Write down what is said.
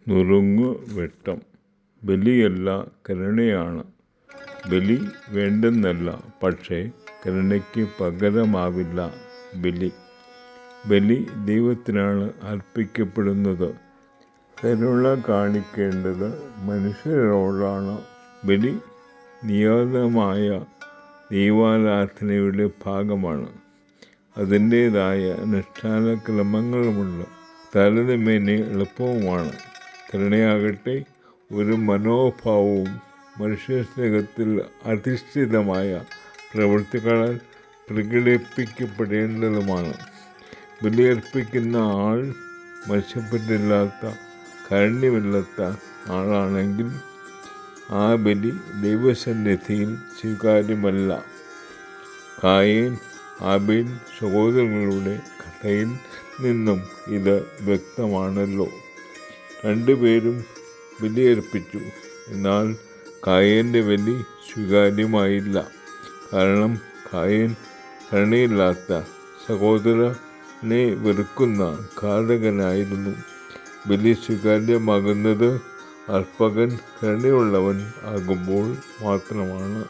നുറുങ്ങുവെട്ടം. ബലിയല്ല, കരുണയാണ്. ബലി വേണ്ടെന്നല്ല, പക്ഷേ കരുണയ്ക്ക് പകരമാവില്ല ബലി. ബലി ദൈവത്തിനാണ് അർപ്പിക്കപ്പെടുന്നത്. കരുണ കാണിക്കേണ്ടത് മനുഷ്യരോടാണ്. ബലി നിയതമായ ദൈവാരാധനയുടെ ഭാഗമാണ്. അതിൻ്റേതായ അനുഷ്ഠാനക്രമങ്ങളുമുണ്ട്. താരതമ്യേന എളുപ്പവുമാണ്. കരുണയാകട്ടെ ഒരു മനോഭാവവും മനുഷ്യസ്നേഹത്തിൽ അധിഷ്ഠിതമായ പ്രവൃത്തികളാൽ പ്രകടിപ്പിക്കപ്പെടേണ്ടതുമാണ്. ബലിയർപ്പിക്കുന്ന ആൾ മത്സ്യപ്പറ്റില്ലാത്ത, കാരുണ്യമില്ലാത്ത ആളാണെങ്കിൽ ആ ബലി ദൈവസന്നിധിയിൽ സ്വീകാര്യമല്ല. കായീൻ ആബേൽ സഹോദരങ്ങളുടെ കഥയിൽ നിന്നും ഇത് വ്യക്തമാണല്ലോ. രണ്ടുപേരും ബലിയർപ്പിച്ചു. എന്നാൽ കായീൻ്റെ ബലി സ്വീകാര്യമായില്ല. കാരണം കായീൻ കരുണയില്ലാത്ത, സഹോദരനെ വെറുക്കുന്ന ഘാതകനായിരുന്നു. ബലി സ്വീകാര്യമാകുന്നത് അർപ്പകൻ കരുണയുള്ളവൻ ആകുമ്പോൾ മാത്രമാണ്.